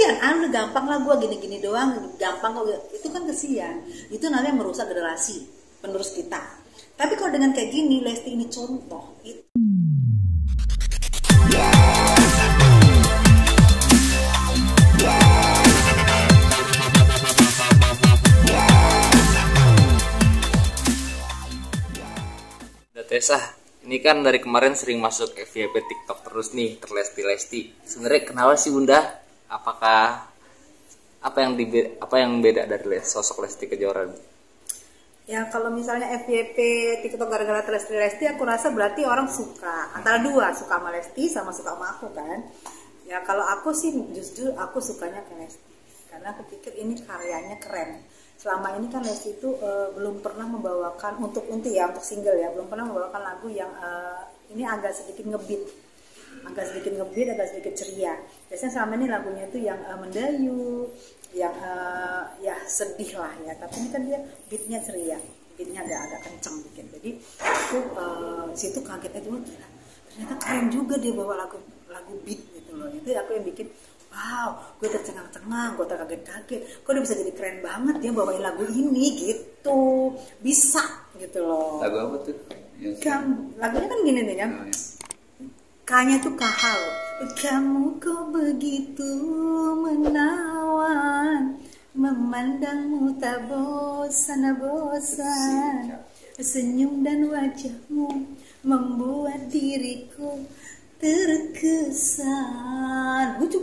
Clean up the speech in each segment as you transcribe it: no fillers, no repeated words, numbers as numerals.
kesian, udah gampang lah gue gini-gini doang, gampang kok. Itu kan kesian. Itu namanya merusak generasi penerus kita. Tapi kalau dengan kayak gini, Lesti ini contoh. Tessa, ini kan dari kemarin sering masuk FYP TikTok terus nih, terlesti-lesti. Sebenarnya kenapa sih Bunda? Apakah apa yang beda dari sosok Lesti Kejora? Ya kalau misalnya FYP TikTok gara-gara terlesti-lesti, aku rasa berarti orang suka antara dua, suka sama Lesti sama suka sama aku kan. Ya kalau aku sih justru aku sukanya ke Lesti, karena aku pikir ini karyanya keren. Selama ini kan Lesti itu belum pernah membawakan untuk single ya, belum pernah membawakan lagu yang ini agak sedikit ngebeat, agak sedikit ceria. Biasanya selama ini lagunya itu yang mendayu, yang ya sedih lah ya. Tapi ini kan dia beatnya ceria, beatnya agak kenceng dikit. Jadi aku situ kaget aja, gila, ternyata keren juga dia bawa lagu beat gitu loh. Itu aku yang bikin, wow, gue tercengang-cengang, gue terkaget-kaget. Kok dia bisa jadi keren banget dia bawain lagu ini gitu. Bisa gitu loh. Lagu apa tuh? Lagunya kan gini nih kan. K-nya tuh kahal. Kamu kok begitu menawan, memandangmu tak bosan-bosan. Senyum dan wajahmu membuat diriku terkesan. Kucu.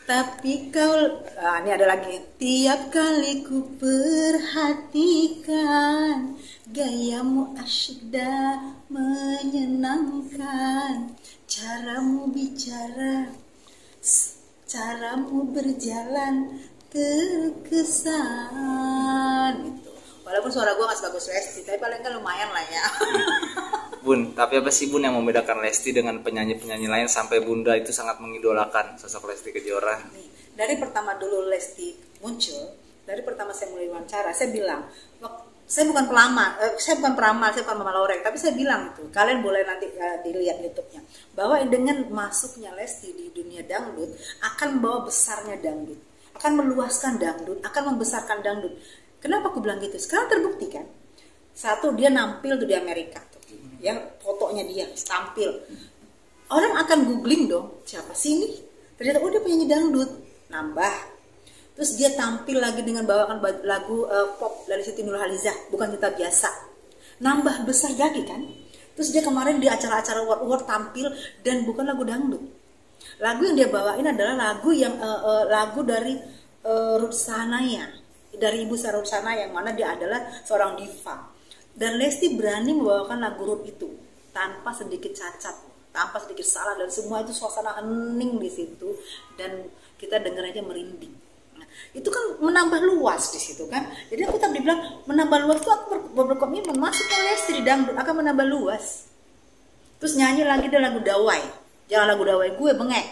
Tapi kau, ini ada lagi. Tiap kali ku perhatikan, gayamu asyik dan menyenangkan. Caramu bicara, caramu berjalan terkesan. Gitu. Walaupun suara gue gak sebagus Lesti, tapi paling kan lumayan lah ya. Bun, tapi apa sih Bun yang membedakan Lesti dengan penyanyi-penyanyi lain sampai Bunda itu sangat mengidolakan sosok Lesti Kejora? Dari pertama dulu Lesti muncul, dari pertama saya mulai wawancara, saya bilang, saya bukan peramal, saya bukan Mama Loreng, tapi saya bilang itu, kalian boleh nanti dilihat YouTube-nya, bahwa dengan masuknya Lesti di dunia dangdut akan membawa besarnya dangdut, akan meluaskan dangdut, akan membesarkan dangdut. Kenapa aku bilang gitu? Sekarang terbukti kan. Satu, dia nampil tuh di Amerika tuh, yang fotonya dia tampil, orang akan googling dong, siapa sih ini? Ternyata dia penyanyi dangdut. Nambah, terus dia tampil lagi dengan bawakan lagu pop dari Siti Nurhalizah, bukan kita biasa. Nambah besar lagi kan. Terus dia kemarin di acara-acara award tampil dan bukan lagu dangdut. Lagu yang dia bawain adalah lagu dari Ruth Sahanaya, dari Ibu Sarah Ruth Sahanaya, yang mana dia adalah seorang diva. Dan Lesti berani membawakan lagu Ruth itu tanpa sedikit cacat, tanpa sedikit salah, dan semua itu suasana hening di situ, dan kita dengar aja merinding. Nah, itu kan menambah luas di situ kan. Jadi aku tadi bilang menambah luas tuh, aku berkomitmen masuknya Lesti di dangdut akan menambah luas. Terus nyanyi lagi dia lagu Dawai, jangan lagu Dawai gue bengek.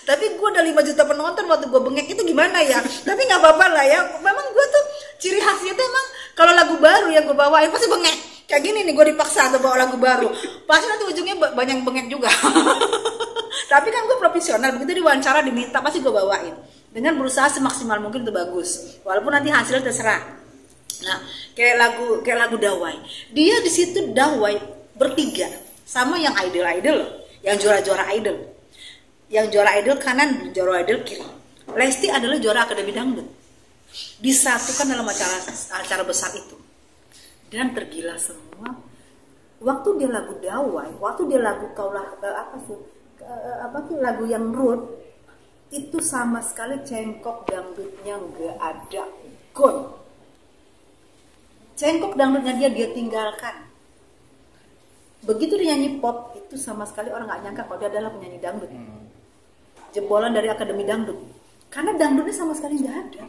Tapi gue udah 5 juta penonton waktu gue bengek itu gimana ya? Tapi nggak apa-apa lah ya. Memang gue tuh ciri khasnya tuh emang kalau lagu baru yang gue bawain pasti bengek. Kayak gini nih, gue dipaksa tuh bawa lagu baru. Pasti nanti ujungnya banyak bengek juga. Tapi kan gue profesional, begitu diwawancara diminta pasti gue bawain. Dengan berusaha semaksimal mungkin itu bagus. Walaupun nanti hasilnya terserah. Nah, kayak lagu Dawai. Dia di situ Dawai bertiga sama yang idol, yang juara-juara idol. Yang juara idol kanan, juara idol kiri. Lesti adalah juara Akademi Dangdut. Disatukan dalam acara besar itu. Dan tergila semua. Waktu dia lagu Dawai, waktu dia lagu lagu yang Ruth, itu sama sekali cengkok dangdutnya nggak ada. Gone. Cengkok dangdutnya dia tinggalkan. Begitu dia nyanyi pop, itu sama sekali orang nggak nyangka kalau dia adalah penyanyi dangdut. Jebolan dari Akademi Dangdut, karena dangdutnya sama sekali nggak ada.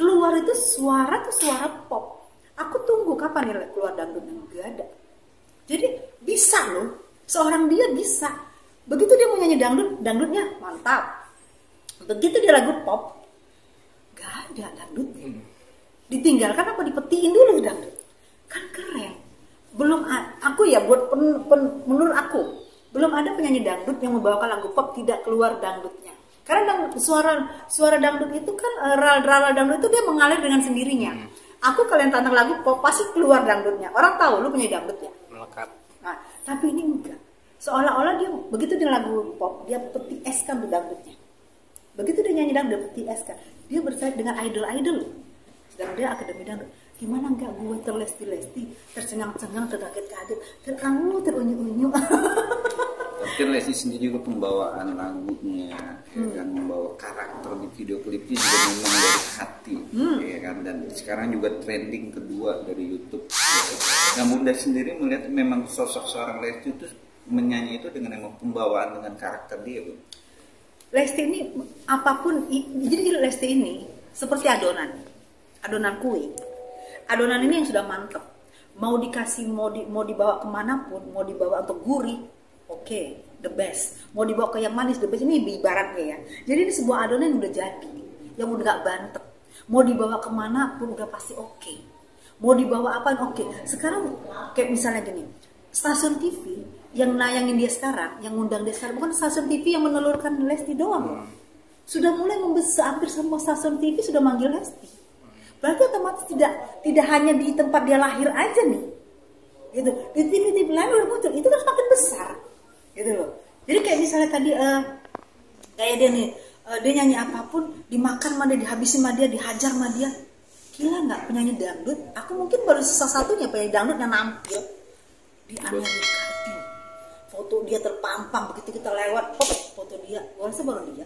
Keluar itu suara pop. Aku tunggu kapan nih keluar dangdutnya, nggak ada. Jadi bisa loh, seorang dia bisa. Begitu dia mau nyanyi dangdutnya mantap. Begitu dia lagu pop, nggak ada dangdutnya. Ditinggalkan apa dipetiin dulu dangdut? Kan keren. Belum aku ya menurut aku Belum ada penyanyi dangdut yang membawakan lagu pop tidak keluar dangdutnya. Karena suara dangdut itu kan ral dangdut itu dia mengalir dengan sendirinya. Aku kalian tantang lagu pop pasti keluar dangdutnya. Orang tahu lu penyanyi dangdut ya. Melekat. Nah, tapi ini enggak. Seolah-olah dia begitu dia lagu pop dia peti eskan tuh dangdutnya. Begitu dia nyanyi dangdut peti eskan. Dia bersaing dengan idol-idol. Sedang dia akademi dangdut. Gimana enggak gue terlesti-lesti, tercengang-cengang, terkaget-kaget, terunyu-unyu. Tapi Lesti sendiri juga pembawaan lagunya, ya kan, membawa karakter di video klipnya juga memang dari hati, ya kan. Dan sekarang juga trending kedua dari YouTube. Nah, Bunda sendiri melihat memang sosok seorang Lesti itu menyanyi itu dengan emang pembawaan dengan karakter dia, Bu. Lesti ini apapun, jadi Lesti ini seperti adonan kue. Adonan ini yang sudah mantep, mau dikasih mau dibawa kemanapun, mau dibawa untuk gurih, oke, the best. Mau dibawa ke yang manis, the best. Ini ibaratnya ya. Jadi ini sebuah adonan yang udah jadi, yang udah gak bantep. Mau dibawa kemanapun udah pasti oke. Mau dibawa apaan oke. Sekarang kayak misalnya gini, stasiun TV yang nayangin dia sekarang, yang ngundang dia sekarang, bukan stasiun TV yang menelurkan Lesti doang. Sudah mulai membesar, hampir semua stasiun TV sudah manggil Lesti. Berarti otomatis tidak hanya di tempat dia lahir aja nih, gitu. Di TV lain udah muncul, itu kan semakin besar, gitu loh. Jadi kayak misalnya tadi kayak dia nih, dia nyanyi apapun, dimakan sama dia, dihabisin sama dia, dihajar sama dia. Gila nggak penyanyi dangdut? Aku mungkin baru salah satunya penyanyi dangdut yang nampil di Amerika. Foto dia terpampang, begitu kita lewat, foto dia. Gue rasa baru dia.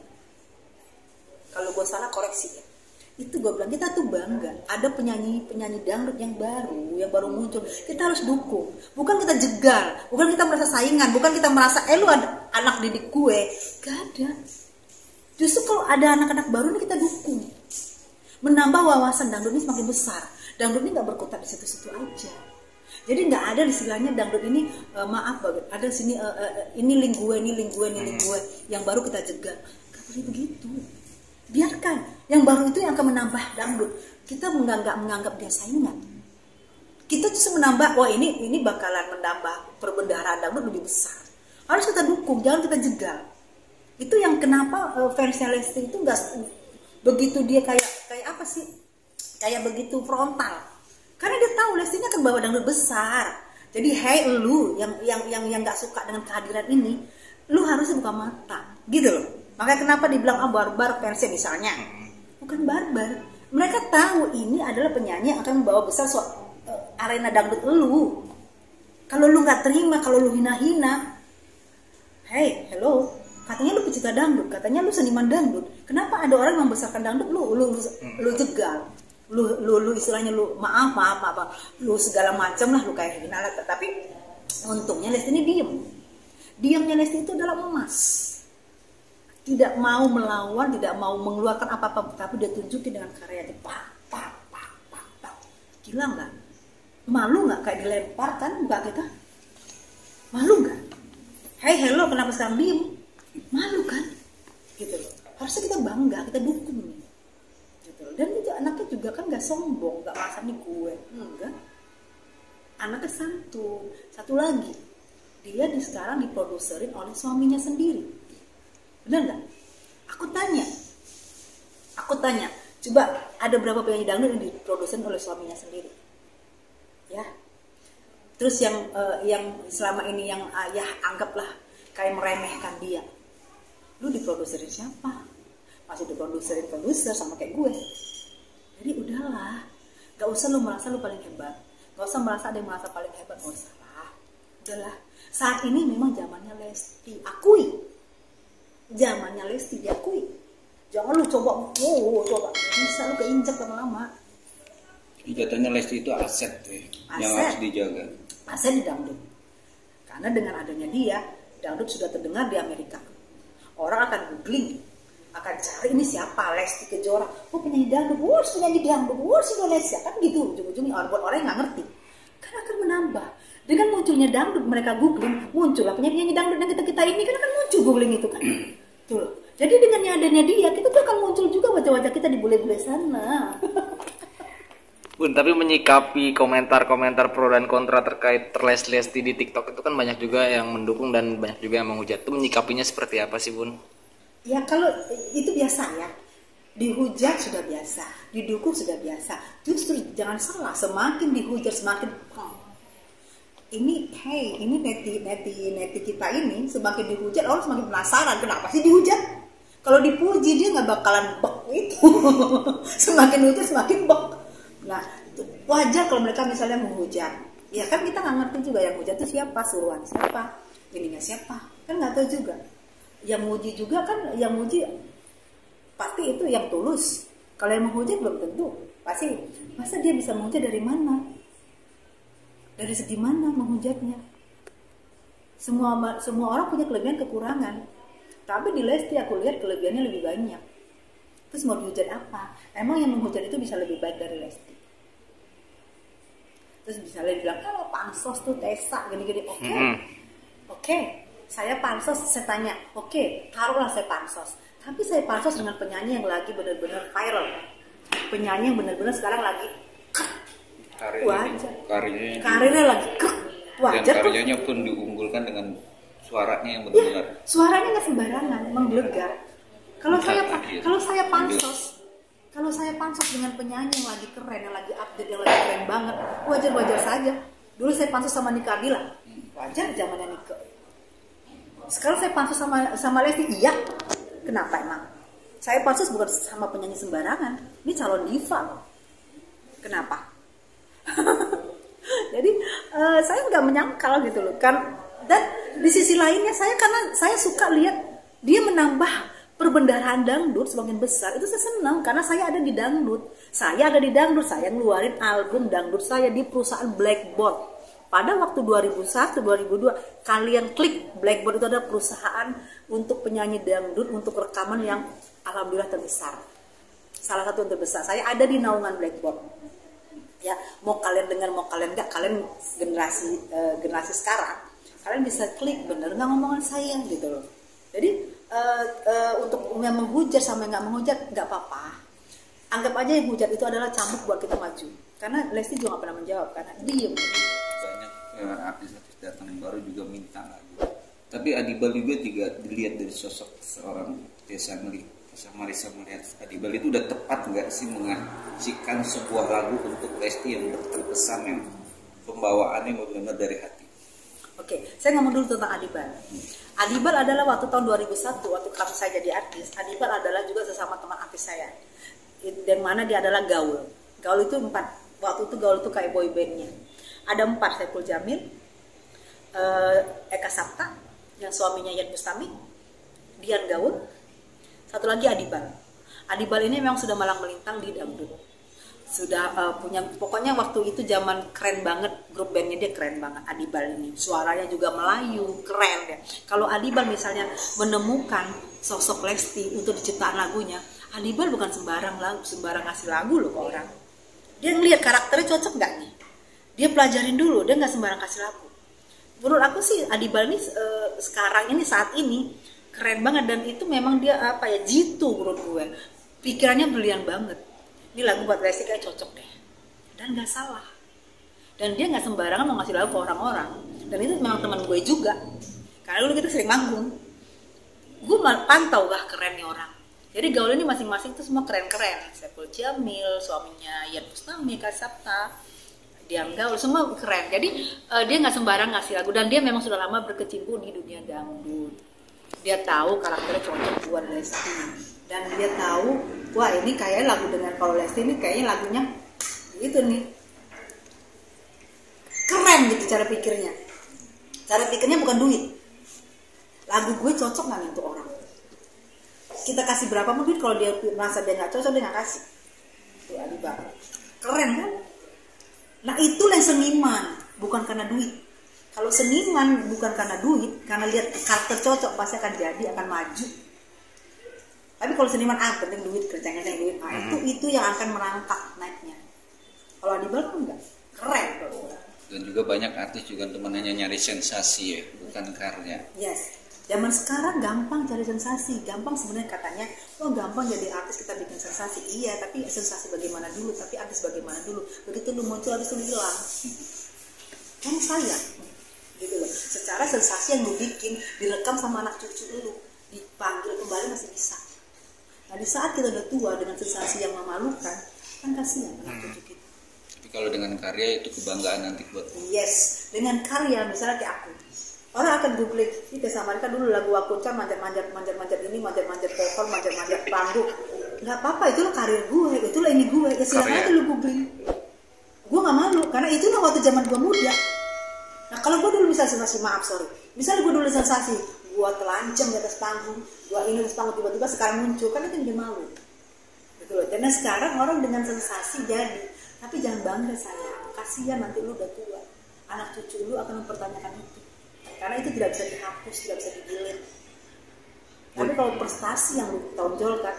Kalau gue salah koreksi ya. Itu gue bilang kita tuh bangga ada penyanyi dangdut yang baru muncul, kita harus dukung, bukan kita jegal, bukan kita merasa saingan, bukan kita merasa lu ada anak didik gue, gak ada. Justru kalau ada anak-anak baru ini kita dukung, menambah wawasan dangdut ini semakin besar. Dangdut ini nggak berkutat di situ-situ aja, jadi nggak ada istilahnya dangdut ini maaf banget ada sini ini link gue yang baru kita jegal, gak boleh begitu. Biarkan yang baru itu yang akan menambah dangdut. Kita nggak menganggap dia saingan. Kita justru menambah, wah ini bakalan menambah perbendaharaan dangdut lebih besar. Harus kita dukung, jangan kita jegal. Itu yang kenapa fansnya Lesti itu nggak begitu dia kayak apa sih? Kayak begitu frontal. Karena dia tahu Lestinya akan bawa dangdut besar. Jadi hey lu yang nggak suka dengan kehadiran ini, lu harusnya buka mata, gitu loh. Makanya kenapa dibilang barbar fansnya misalnya? Bukan barbar. Mereka tahu ini adalah penyanyi yang akan membawa besar arena dangdut lu. Kalau lu nggak terima, kalau lu hina-hina, hey, hello, katanya lu pecinta dangdut, katanya lu seniman dangdut. Kenapa ada orang yang membesarkan dangdut lu jegal? Lu istilahnya lu maaf, lu segala macam lah lu kayak hina. Tapi untungnya Lesti ini diem. Diamnya Lesti itu adalah emas. Tidak mau melawan, tidak mau mengeluarkan apa-apa, tapi dia tunjukin dengan karyanya. Pak. Gila nggak? Malu nggak kayak dilempar kan muka kita? Malu nggak? Hey hello, kenapa sekarang diem? Malu kan? Gitu loh. Harusnya kita bangga, kita dukung nih. Gitu loh. Dan itu anaknya juga kan nggak sombong, nggak merasa nih gue, enggak. Anaknya satu lagi, dia sekarang diproduserin oleh suaminya sendiri. Benar nggak? Aku tanya, coba ada berapa penyanyi dangdut yang diproduksi oleh suaminya sendiri? Ya. Terus yang selama ini yang ayah anggaplah kayak meremehkan dia, lu diproduserin siapa? Masih diproduserin produser sama kayak gue. Jadi udahlah, gak usah lu merasa lu paling hebat, gak usah merasa ada yang merasa paling hebat, gak usah lah. Udahlah, saat ini memang zamannya Lesti, akui. Zamannya Lesti diakui. Jangan lu coba bisa lu keinjak lama-lama. Katanya Lesti itu aset yang harus dijaga. Aset di dangdut. Karena dengan adanya dia, dangdut sudah terdengar di Amerika. Orang akan googling, akan cari ini siapa Lesti Kejora. Oh penyanyi dangdut, penyanyi dangdut, Indonesia kan gitu. Ujung-ujungnya orang yang nggak ngerti. Karena akan menambah. Dengan munculnya dangdut mereka googling, muncullah penyanyi dangdut yang kita ini kan akan muncul googling itu kan. Tuh. Jadi dengan adanya dia, kita tuh akan muncul juga wajah-wajah kita di bule-bule sana. Bun, tapi menyikapi komentar-komentar pro dan kontra terkait Lesti di TikTok itu kan banyak juga yang mendukung dan banyak juga yang menghujat. Itu menyikapinya seperti apa sih, Bun? Ya kalau itu biasa ya. Dihujat sudah biasa, didukung sudah biasa. Justru jangan salah, semakin dihujat semakin ini neti kita ini semakin dihujat orang semakin penasaran kenapa sih dihujat. Kalau dipuji dia nggak bakalan bek itu. Semakin hujat semakin bek. Nah wajar kalau mereka misalnya menghujat. Ya kan kita nggak ngerti juga yang hujat itu siapa, suruhan siapa, ininya siapa, kan nggak tahu juga. Yang muji juga kan, yang muji pasti itu yang tulus. Kalau yang menghujat belum tentu. Pasti masa dia bisa menghujat dari mana? Dari segi mana menghujatnya? Semua orang punya kelebihan kekurangan. Tapi di Lesti aku lihat kelebihannya lebih banyak. Terus mau dihujat apa? Emang yang menghujat itu bisa lebih baik dari Lesti? Terus misalnya bilang, kalau pansos tuh Tessa gini-gini, oke. Saya pansos, saya tanya, oke, taruhlah saya pansos. Tapi saya pansos dengan penyanyi yang lagi benar-benar viral. Penyanyi yang benar-benar sekarang lagi karirnya lagi wajar. Dan karyanya pun diunggulkan dengan suaranya yang benar-benar. Suaranya nggak sembarangan, menggelegar. Kalau saya pansos dengan penyanyi yang lagi keren, yang lagi update, yang lagi keren banget, wajar-wajar saja. Dulu saya pansos sama Nika Ardila, wajar zamannya Nika. Sekarang saya pansos sama Lesti, iya. Kenapa emang? Saya pansos bukan sama penyanyi sembarangan. Ini calon diva loh. Kenapa? Jadi saya nggak menyangkal gitu loh kan. Dan di sisi lainnya karena saya suka lihat dia menambah perbendaharaan dangdut semakin besar. Itu saya senang karena saya ada di dangdut. Saya ngeluarin album dangdut saya di perusahaan Blackboard. Pada waktu 2001-2002 kalian klik, Blackboard itu ada perusahaan untuk penyanyi dangdut, untuk rekaman yang alhamdulillah terbesar. Salah satu yang terbesar. Saya ada di naungan Blackboard. Ya, mau kalian dengar mau kalian enggak, kalian generasi sekarang, kalian bisa klik bener nggak ngomongan saya gitu loh. Jadi untuk yang menghujat sama yang nggak menghujat nggak apa-apa. Anggap aja yang hujat itu adalah cambuk buat kita maju. Karena Lesti juga nggak pernah menjawab karena diem. Banyak artis-artis datang yang baru juga minta lagu. Tapi Adibal juga dilihat dari sosok seorang Marissa melihat Adibal itu udah tepat nggak sih mengasihkan sebuah lagu untuk Lesti yang berkesan, yang pembawaannya benar-benar dari hati. Oke, saya ngomong dulu tentang Adibal. Adibal adalah waktu tahun 2001 waktu saya jadi artis. Adibal adalah juga sesama teman artis saya. Yang mana dia adalah gaul. Gaul itu 4. Waktu itu gaul itu kayak boy bandnya. Ada 4, Saiful Jamil, Eka Sapta, yang suaminya Yan Bustami, Dian Gaul, satu lagi Adibal. Adibal ini memang sudah malang melintang di dangdut. Sudah punya, pokoknya waktu itu zaman keren banget, grup bandnya dia keren banget Adibal ini. Suaranya juga Melayu, keren ya. Kalau Adibal misalnya menemukan sosok Lesti untuk diciptakan lagunya, Adibal bukan sembarang ngasih lagu loh ke orang. Dia ngelihat karakternya cocok nggak nih? Dia pelajarin dulu, dia nggak sembarang kasih lagu. Menurut aku sih Adibal ini sekarang ini saat ini keren banget, dan itu memang dia jitu menurut gue. Pikirannya brilian banget. Ini lagu buat Lesti kayak cocok deh. Dan nggak salah. Dan dia nggak sembarangan mau ngasih lagu ke orang-orang. Dan itu memang teman gue juga. Karena dulu kita sering manggung. Gue pantau kerennya orang. Jadi gaul ini masing-masing tuh semua keren-keren. Saiful Jamil, suaminya Yan Bustami, Eka Sapta, Dian Gaul, semua keren. Jadi dia nggak sembarang ngasih lagu, dan dia memang sudah lama berkecimpung di dunia dangdut. Dia tahu karakternya cocok buat Lesti, dan dia tahu wah ini kayaknya lagu dengan kalau Lesti ini kayaknya lagunya gitu nih keren gitu cara pikirnya. Cara pikirnya bukan duit. Lagu gue cocok nggak untuk orang? Kita kasih berapa duit, kalau dia merasa dia nggak cocok dia nggak kasih. Tuh Adibal keren kan? Nah itulah yang seniman, bukan karena duit. Kalau seniman bukan karena duit, karena lihat karakter cocok pasti akan jadi, akan maju. Tapi kalau seniman penting duit, kerjanya duit, itu yang akan merangkak naiknya. Kalau Adibal kan enggak, keren kalau. Dan juga banyak artis juga teman hanya nyari sensasi ya, bukan karya. Yes. Zaman sekarang gampang cari sensasi, gampang sebenarnya katanya, gampang jadi artis kita bikin sensasi. Iya, tapi sensasi bagaimana dulu, tapi artis bagaimana dulu. Begitu lu muncul habis itu hilang. Kan saya, gitu loh. Secara sensasi yang lu bikin direkam sama anak cucu lu, dipanggil kembali masih bisa. Nah di saat kita udah tua dengan sensasi yang memalukan, kan kasihan anak cucu kita. Tapi kalau dengan karya itu kebanggaan nanti buat. Yes, dengan karya misalnya kayak aku. Orang akan googling, itu sama mereka dulu lagu aku kan manjat-manjat ini, manjat-manjat pohon, manjat-manjat panggung. Nggak apa-apa, itulah karir gue, itulah ini gue. Ya silakan aja lu googling. Gue nggak malu, karena itulah waktu zaman gue muda. Nah kalau gue dulu bisa sensasi, misalnya gue dulu sensasi, gue telanjang di atas panggung, gue ini di atas panggung tiba-tiba sekarang muncul, kan itu yang malu. Gitu loh. Dan sekarang orang dengan sensasi jadi, tapi jangan bangga sayang, kasihan nanti lu udah tua, anak cucu lu akan mempertanyakan itu. Karena itu tidak bisa dihapus, tidak bisa digilir. Tapi kalau prestasi yang lu tonjolkan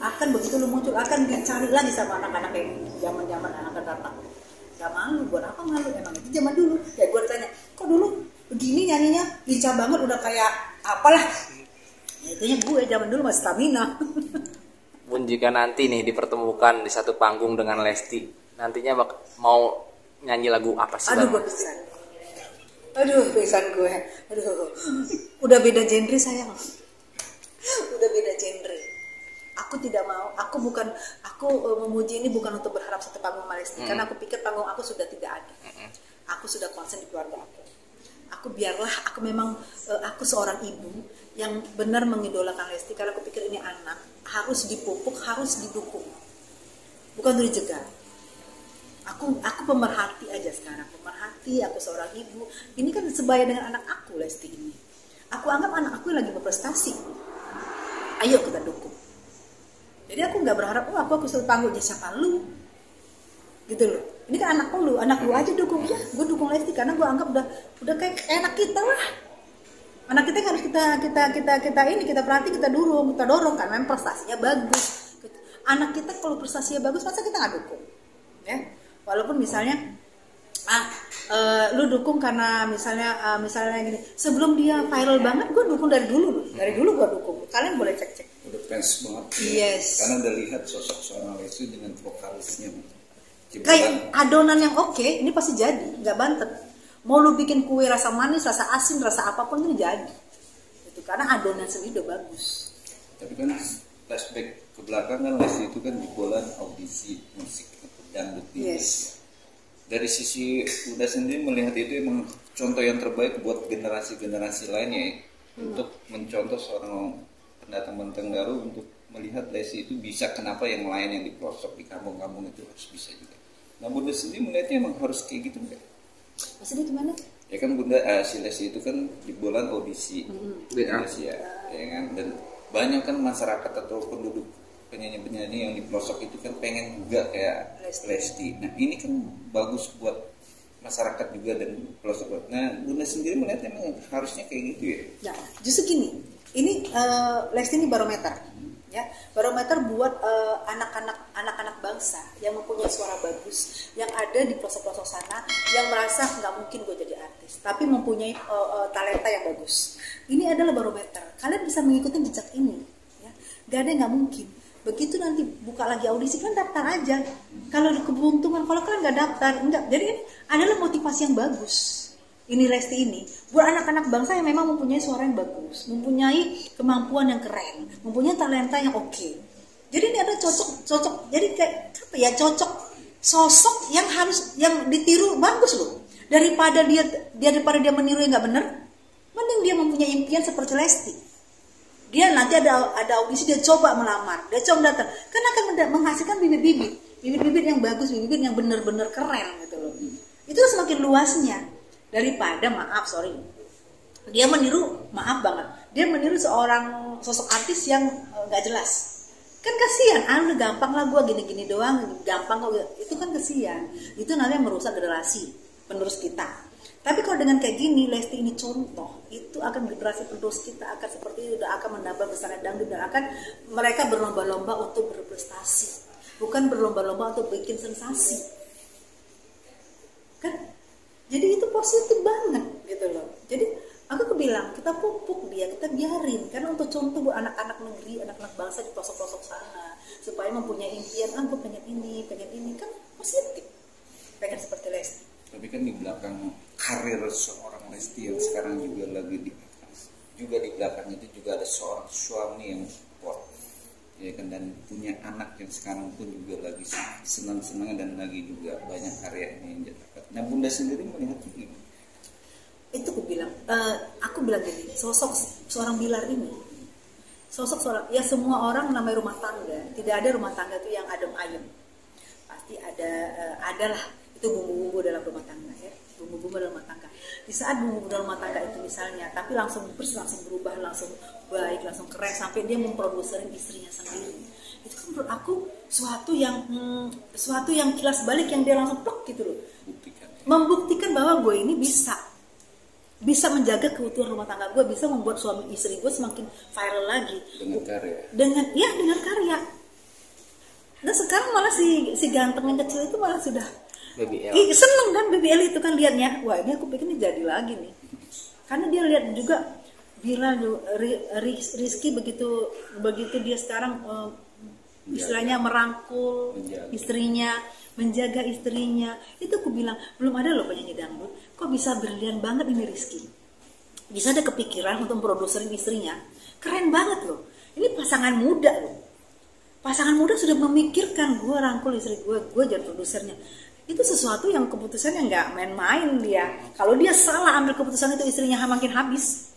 akan begitu lu muncul akan dicari lagi sama anak-anak kayak zaman-zaman anak datang. Gak malu, buat apa malu? Emang itu zaman dulu. Ya gue ditanya, kok dulu begini nyanyinya lincah banget udah kayak apalah. Ya itunya gue zaman dulu masih stamina. Bun, jika nanti nih dipertemukan di satu panggung dengan Lesti, nantinya mau nyanyi lagu apa sih? Aduh gue bisa. Aduh, pisan gue. Aduh. Udah beda genre sayang. Udah beda genre. Aku tidak mau, aku memuji ini bukan untuk berharap satu panggung Lesti, karena aku pikir panggung aku sudah tidak ada. Aku sudah konsen di keluarga aku. Aku memang aku seorang ibu yang benar mengidolakan Lesti, karena aku pikir ini anak harus dipupuk, harus didukung. Bukan untuk dijegal. Aku pemerhati aja sekarang, pemerhati, aku seorang ibu. Ini kan sebaya dengan anak aku Lesti ini. Aku anggap anak aku yang lagi berprestasi. Ayo kita dukung. Jadi aku nggak berharap, aku satu panggung aja siapa lu, gitu loh. Ini kan anak lu aja dukung ya. Gue dukung Lesti karena gue anggap udah kayak anak kita lah. Anak kita harus kita perhati, kita dorong karena prestasinya bagus. Anak kita kalau prestasinya bagus masa kita nggak dukung, ya. Walaupun misalnya lu dukung karena misalnya gini, sebelum dia viral banget gue dukung dari dulu gue dukung. Kalian boleh cek Udah fans banget. Yes. Karena udah lihat sosok seorang Lesti dengan vokalisnya. Kayak adonan yang oke, ini pasti jadi, nggak bantet. Mau lu bikin kue rasa manis, rasa asin, rasa apapun ini jadi. Itu karena adonan sendiri udah bagus. Tapi kan flashback ke belakang kan Lesti itu kan jebolan audisi musik dangdut di Indonesia. Dari sisi Bunda sendiri melihat itu emang contoh yang terbaik buat generasi-generasi lainnya ya, untuk mencontoh seorang pendatang Tenggaru untuk melihat Lesti itu bisa, kenapa yang lain yang di pelosok di kampung-kampung itu harus bisa juga. Nah Bunda sendiri melihatnya emang harus kayak gitu enggak? Maksudnya gimana? Ya kan Bunda si Lesti itu kan jebolan audisi di Indonesia, ya kan, dan banyak kan masyarakat atau penduduk penyanyi-penyanyi yang di pelosok itu kan pengen juga kayak Lesti. Nah ini kan bagus buat masyarakat juga dan pelosok. Nah Bunda sendiri melihat emang harusnya kayak gitu ya? Nah justru gini, ini Lesti ini barometer, ya, barometer buat anak-anak bangsa yang mempunyai suara bagus, yang ada di pelosok-pelosok sana, yang merasa nggak mungkin gue jadi artis, tapi mempunyai talenta yang bagus. Ini adalah barometer. Kalian bisa mengikuti jejak ini, ya. Gak ada yang nggak mungkin. Begitu nanti buka lagi audisi kan daftar aja. Kalau keberuntungan, kalau kalian nggak daftar, enggak. Jadi ini adalah motivasi yang bagus. Ini Lesti ini buat anak-anak bangsa yang memang mempunyai suara yang bagus, mempunyai kemampuan yang keren, mempunyai talenta yang oke. Jadi ini ada cocok. Jadi kayak apa ya, cocok sosok yang harus yang ditiru, bagus loh. Daripada dia meniru yang nggak benar, mending dia mempunyai impian seperti Lesti. Dia nanti ada audisi, dia coba melamar, dia coba datang, kan akan menghasilkan bibit-bibit yang bagus, bibit yang benar-benar keren gitu loh. Itu semakin luasnya daripada dia meniru, maaf banget, dia meniru seorang sosok artis yang nggak jelas. Kan kasihan, udah gampang lah gue gini-gini doang, gampang kok, itu kan kasihan. Itu nanti yang merusak generasi penerus kita. Tapi kalau dengan kayak gini, Lesti ini contoh, itu akan generasi penerus kita akan seperti itu, akan menambah besarnya dangdut, dan akan mereka berlomba-lomba untuk berprestasi, bukan berlomba-lomba untuk bikin sensasi. Kan? Jadi itu positif banget gitu loh. Jadi Aku bilang kita pupuk dia, kita biarin, karena untuk contoh buat anak-anak negeri, anak-anak bangsa di pelosok-pelosok sana, supaya mempunyai impian, gue pengen ini kan positif, pengen seperti Lesti. Tapi kan di belakang karir seorang Lesti yang sekarang juga lagi di atas, juga di belakang itu juga ada seorang suami yang support, ya kan, dan punya anak yang sekarang pun juga lagi senang-senang dan lagi juga banyak karyanya yang dapat. Nah, Bunda sendiri melihat ini. Itu aku bilang gini, sosok seorang Bilar ini, sosok seorang, ya semua orang namanya rumah tangga, tidak ada rumah tangga itu yang adem ayem, pasti adalah itu bumbu-bumbu dalam rumah tangga ya, bumbu-bumbu dalam rumah tangga. Di saat bumbu dalam rumah tangga itu misalnya, tapi langsung berubah, langsung baik, langsung keren, sampai dia memproduserin istrinya sendiri, itu kan menurut aku suatu yang kilas balik, yang dia langsung plek gitu loh, membuktikan bahwa gue ini bisa menjaga keutuhan rumah tangga gue, bisa membuat suami istri gue semakin viral lagi dengan karya. Dengan karya. Dan sekarang malah si ganteng yang kecil itu malah sudah BBL. Seneng kan BBL itu kan liatnya, wah ini aku pikir ini jadi lagi nih, karena dia lihat juga Bilal Rizky begitu dia sekarang istilahnya merangkul istrinya, menjaga istrinya. Itu aku bilang belum ada loh penyanyi dangdut kok bisa brilian banget ini Rizky, bisa ada kepikiran untuk produserin istrinya, keren banget loh. Ini pasangan muda loh, pasangan muda sudah memikirkan gue rangkul istri gue jadi produsernya. Itu sesuatu yang keputusannya nggak main-main dia. Kalau dia salah ambil keputusan itu, istrinya makin habis,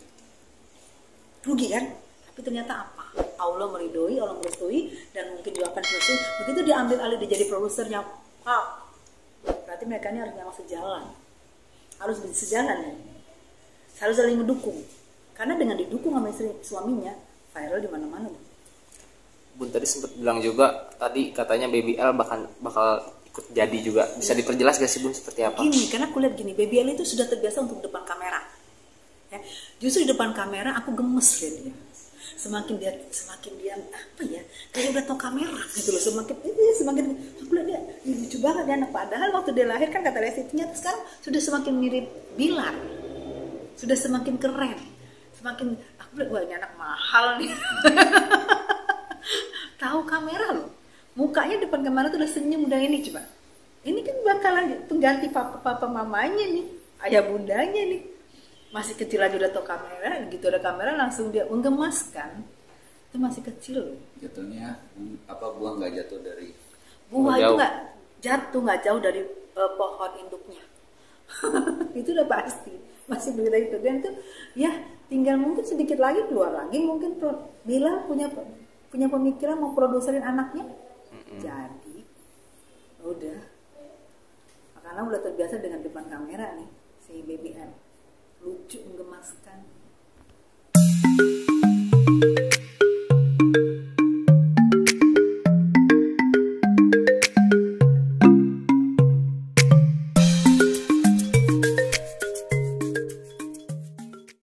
rugi kan. Tapi ternyata apa, Allah meridoi, Allah merestui, dan mungkin juga akan selesai. Begitu dia ambil alih, dia jadi produsernya, berarti mereka ini harus memang sejalan ya, harus saling mendukung, karena dengan didukung sama istri suaminya viral di mana-mana. Bun tadi sempat bilang juga, tadi katanya BBL bakal ikut jadi juga, bisa diperjelas gak sih Bun seperti apa? Gini, karena aku lihat gini, BBL itu sudah terbiasa untuk depan kamera ya. Justru di depan kamera aku gemes lihat dia, semakin dia apa ya, kayak udah tau kamera gitu loh, semakin aku lihat dia lucu banget dia anak. Padahal waktu dia lahir kan kata Lesti, ternyata sekarang sudah semakin mirip Bilar, sudah semakin keren, semakin aku lihat, wah ini anak mahal nih. Tahu kamera loh, mukanya depan kamera tuh udah senyum, udah ini. Coba ini kan bakalan pengganti papa mamanya nih, ayah bundanya nih, masih kecil aja udah tau kamera, gitu ada kamera langsung dia menggemaskan. Itu masih kecil loh. Jatuhnya buah nggak jatuh dari buah itu nggak jauh dari pohon induknya. Itu udah pasti, masih begitu itu. Dan itu ya tinggal mungkin sedikit lagi keluar lagi, mungkin Bila punya pemikiran mau produserin anaknya. Jadi udah, karena udah terbiasa dengan depan kamera nih si BBL, lucu, menggemaskan.